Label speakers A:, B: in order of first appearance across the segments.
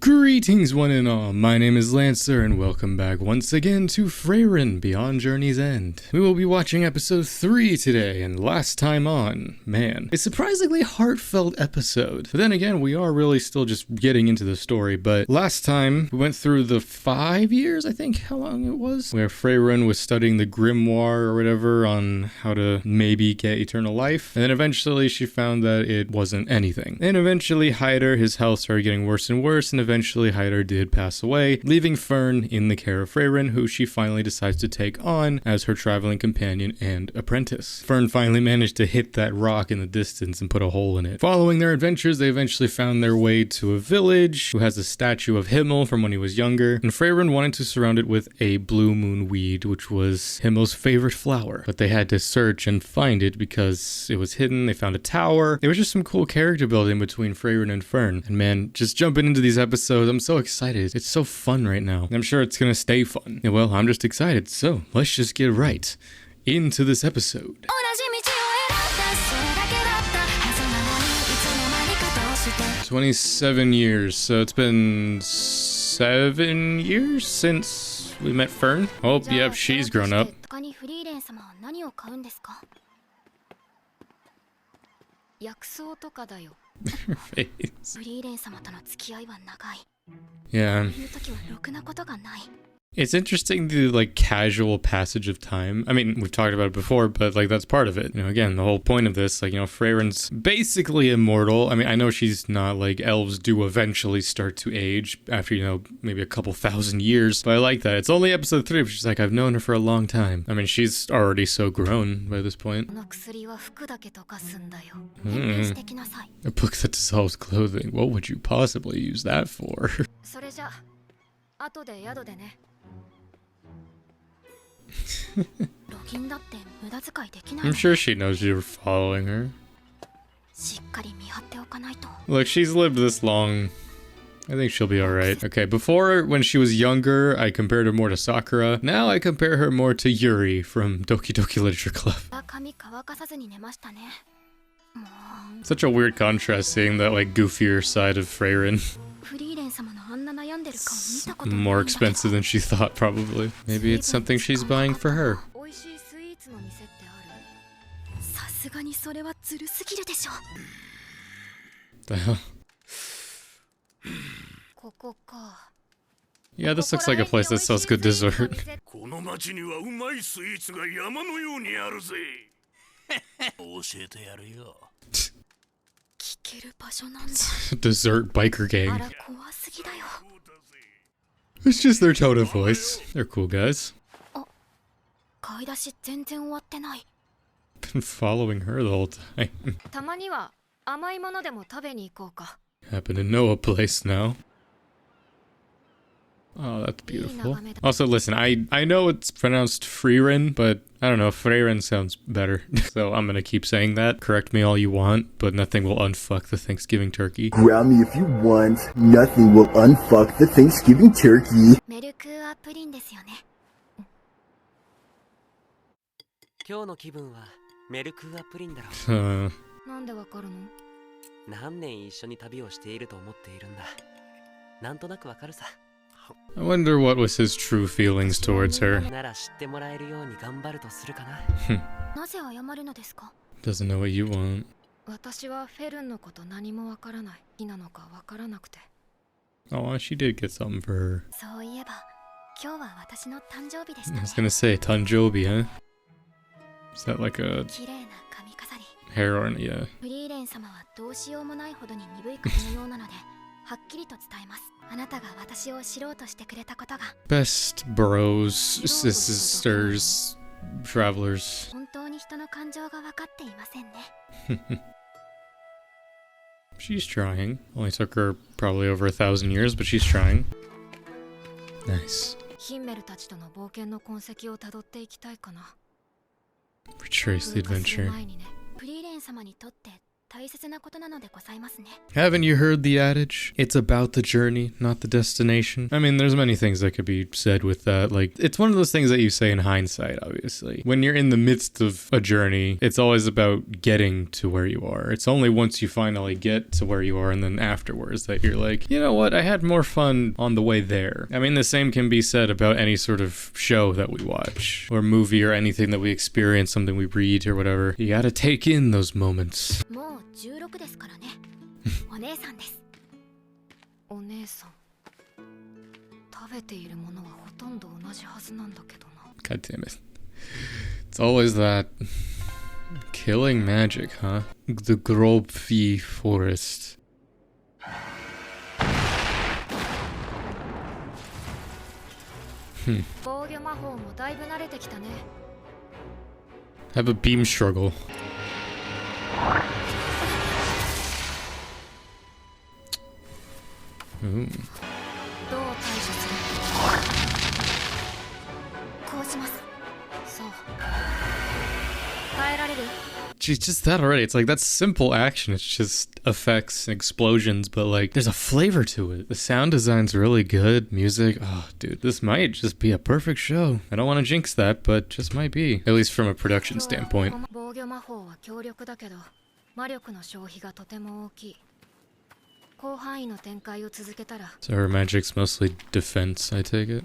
A: Greetings one and all, my name is Lancer and welcome back once again to Frieren Beyond Journey's End. We will be watching episode 3 today, and last time on, man, a surprisingly heartfelt episode. But then again, we are really still just getting into the story, but last time we went through the 5 years, I think, how long it was, where Frieren was studying the grimoire or whatever on how to maybe get eternal life, and then eventually she found that it wasn't anything. And eventually Hyder, his health started getting worse and worse, and eventually Hyder did pass away, leaving Fern in the care of Frieren, who she finally decides to take on as her traveling companion and apprentice. Fern finally managed to hit that rock in the distance and put a hole in it. Following their adventures, they eventually found their way to a village who has a statue of Himmel from when he was younger, and Frieren wanted to surround it with a blue moon weed, which was Himmel's favorite flower. But they had to search and find it because it was hidden. They found a tower. There was just some cool character building between Frieren and Fern. And man, just jumping into these episodes, I'm so excited. It's so fun right now. I'm sure it's gonna stay fun. Yeah, well, I'm just excited. So let's just get right into this episode. 27 years. So it's been 7 years since we met Fern. Oh, yep, she's grown up. Her face. Yeah. It's interesting the like casual passage of time. I mean, we've talked about it before, but like that's part of it. You know, again, the whole point of this, like, you know, Frieren's basically immortal. I mean, I know she's not like elves do eventually start to age after, you know, maybe a couple thousand years, but I like that. It's only episode 3, but she's like, I've known her for a long time. I mean, she's already so grown by this point. A book that dissolves clothing. What would you possibly use that for? I'm sure she knows you're following her. Look, she's lived this long. I think she'll be alright. Okay, before, when she was younger, I compared her more to Sakura. Now I compare her more to Yuri from Doki Doki Literature Club. Such a weird contrast seeing that, like, goofier side of Frieren. More expensive than she thought, probably. Maybe it's something she's buying for her. The hell? Yeah, this looks like a place that sells good dessert. Dessert biker gang. It's just their tone of voice. They're cool guys. Been following her the whole time. Happen to know a place now. Oh, that's beautiful. Also, listen, I know it's pronounced Frieren, but I don't know, Frieren sounds better. So I'm gonna keep saying that. Correct me all you want, but nothing will unfuck the Thanksgiving turkey.
B: Ground me if you want. Nothing will unfuck the Thanksgiving turkey.
A: I wonder what was his true feelings towards her. Doesn't know what you want. Oh, she did get something for her. I was gonna say, Tanjobi, huh? Is that like a hair ornament? Yeah. Best bros, sisters, travelers. She's trying. Only took her probably over 1,000 years, but she's trying. Nice. Retrace the adventure. Haven't you heard the adage? It's about the journey, not the destination. I mean, there's many things that could be said with that. Like, it's one of those things that you say in hindsight, obviously. When you're in the midst of a journey, it's always about getting to where you are. It's only once you finally get to where you are and then afterwards that you're like, you know what, I had more fun on the way there. I mean, the same can be said about any sort of show that we watch, or movie, or anything that we experience, something we read, or whatever. You gotta take in those moments.
C: 16ですからね。お姉さんです。お姉さん。食べているものはほとんど同じはずなんだけどな。
A: God damn it. It's always that killing magic, huh? The Grobvi forest. Have a beam struggle. Ooh. Geez, just that already. It's like, that's simple action. It's just effects and explosions, but like, there's a flavor to it. The sound design's really good. Music. Oh, dude, this might just be a perfect show. I don't want to jinx that, but just might be. At least from a production standpoint. So her magic's mostly defense, I take it.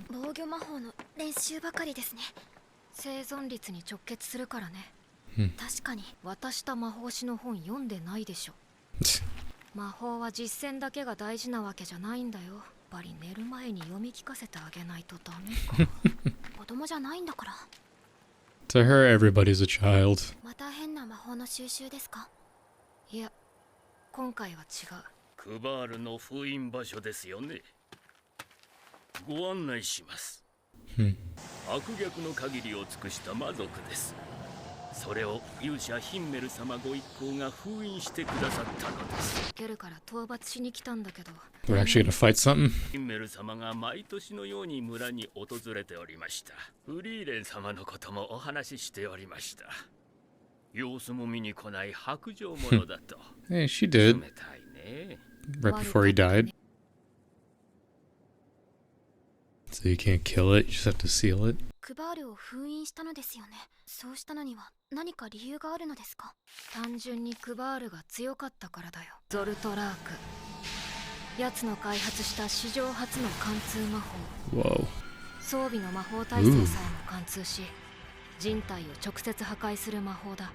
A: Hmm.
C: 確かに渡した魔法師の本読んでないでしょ。魔法は実践だけが大事なわけじゃないんだよ。やっぱり寝る前に読み聞かせてあげないとダメか。子供じゃないんだから。
A: To her, everybody's a child.
C: また変な魔法の収集ですか？いや、今回は違う。クバールの封印場所ですよね。ご案内します。悪逆の限りを尽くした魔族です。 それを勇者ヒンメル様ご一行が封印してくださったのです。
A: We're actually gonna fight something?
C: ヒンメル様が毎年のように村に訪れておりました。フリーレン様のこともお話ししておりました。様子も見に来ない白状者だと。
A: Hey, she did. Right before he died. So you can't kill it, you just have to seal it.
C: クバールを封印したのですよね。そうしたのには何か理由があるのですか？単純にクバールが強かったからだよ。ゾルトラーク。奴の開発した史上初の貫通魔法。
A: Whoa.
C: 装備の魔法耐性さえも貫通し、人体を直接破壊する魔法だ。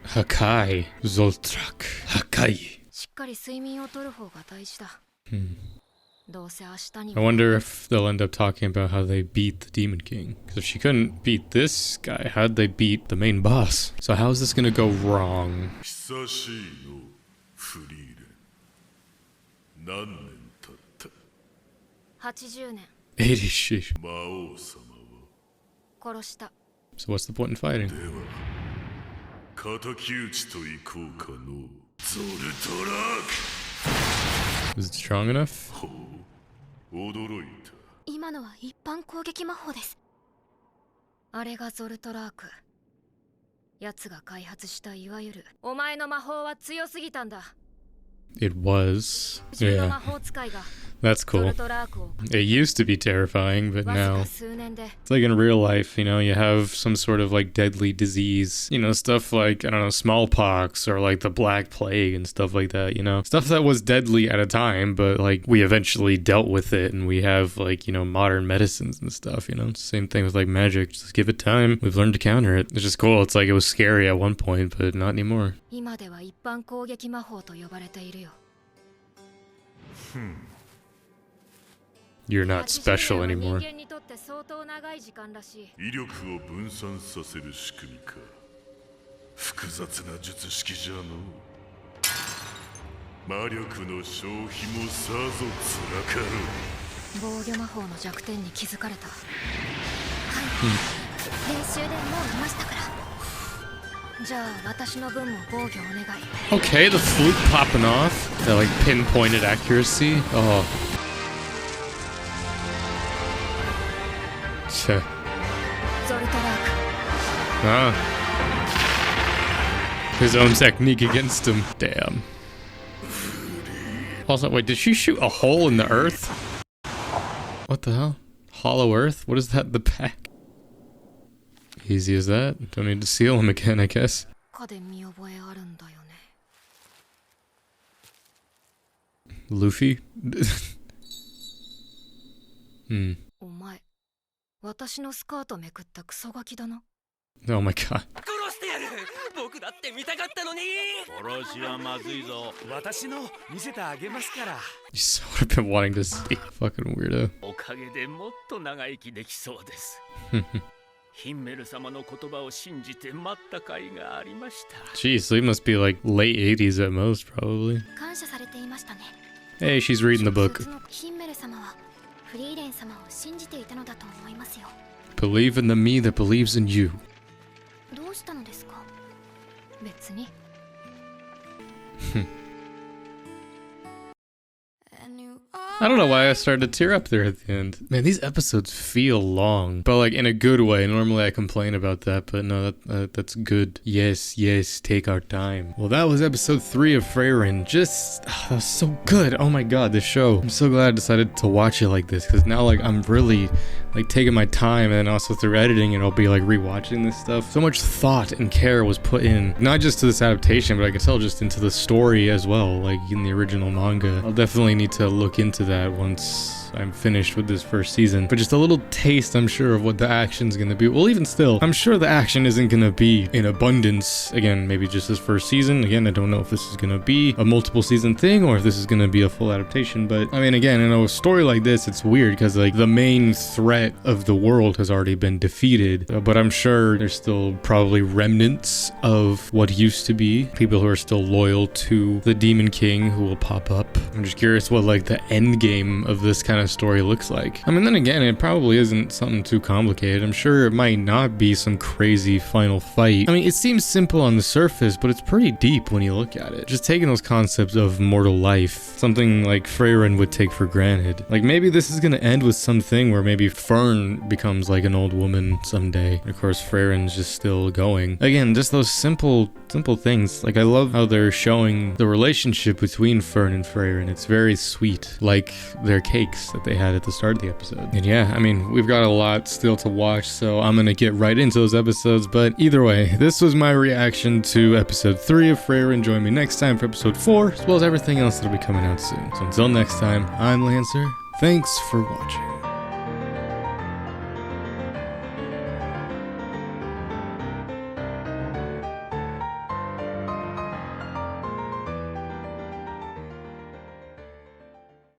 A: Hakai. Zoltraak. Hakai.
C: しっかり睡眠をとる方が大事だ。
A: I wonder if they'll end up talking about how they beat the Demon King. Because if she couldn't beat this guy, how'd they beat the main boss? So how's this gonna go wrong?
C: 80年。
A: 80. So what's the point in fighting? Is it strong enough?
C: 今のは一般攻撃魔法です。あれがゾルトラーク。奴が開発したいわゆるお前の魔法は強すぎたんだ。
A: It was. Yeah. That's cool. It used to be terrifying, but now it's like in real life, you know, you have some sort of like deadly disease, you know, stuff like, I don't know, smallpox or like the Black Plague and stuff like that, you know, stuff that was deadly at a time, but like we eventually dealt with it and we have like, you know, modern medicines and stuff, you know, same thing with like magic, just give it time. We've learned to counter it. It's just cool. It's like it was scary at one point, but not anymore.
C: 今では一般攻撃魔法と呼ばれているよ。
A: You're not special anymore.
C: 人間にとって相当長い時間らしい。
D: 威力を分散させる仕組みか。複雑な術式じゃの。魔力の消費もさぞ辛かろう。
C: 防御魔法の弱点に気づかれた。はい。練習でもういましたから。じゃあ私の分も防御お願い。
A: Okay, the flute popping off. That like pinpointed accuracy. Oh. His own technique against him. Damn. Also, wait, did she shoot a hole in the earth? What the hell? Hollow earth? What is that in the back? Easy as that. Don't need to seal him again, I guess. Luffy? Oh my god. You so would have been wanting to see. Fucking weirdo. Jeez, so he must be like late 80s at most, probably. Hey, she's reading the book. Believe in the me that believes in you. I don't know why I started to tear up there at the end. Man, these episodes feel long, but like in a good way. Normally I complain about that, but no, that's good. Yes, yes, take our time. Well, that was episode 3 of Frieren. Just, that was so good. Oh my god, this show. I'm so glad I decided to watch it like this, because now like I'm really like taking my time, and also through editing and I'll be like rewatching this stuff. So much thought and care was put in, not just to this adaptation, but I can tell just into the story as well, like in the original manga. I'll definitely need to look into that once I'm finished with this first season. But just a little taste, I'm sure, of what the action's gonna be. Well, even still, I'm sure the action isn't gonna be in abundance. Again, maybe just this first season. Again, I don't know if this is gonna be a multiple season thing or if this is gonna be a full adaptation. But I mean, again, in a story like this, it's weird because like the main threat of the world has already been defeated. But I'm sure there's still probably remnants of what used to be. People who are still loyal to the Demon King who will pop up. I'm just curious what like the end game of this kind of story looks like. I mean, then again, it probably isn't something too complicated. I'm sure it might not be some crazy final fight. I mean, it seems simple on the surface, but it's pretty deep when you look at it. Just taking those concepts of mortal life, something like Frieren would take for granted. Like maybe this is gonna end with something where maybe Fern becomes like an old woman someday. And of course, Freren's just still going. Again, just those simple things. Like I love how they're showing the relationship between Fern and Frieren. It's very sweet, like their cakes that they had at the start of the episode. And yeah, I mean, we've got a lot still to watch, so I'm gonna get right into those episodes. But either way, this was my reaction to episode 3 of Frieren. Join me next time for episode 4, as well as everything else that'll be coming out soon. So until next time, I'm Lancer. Thanks for watching.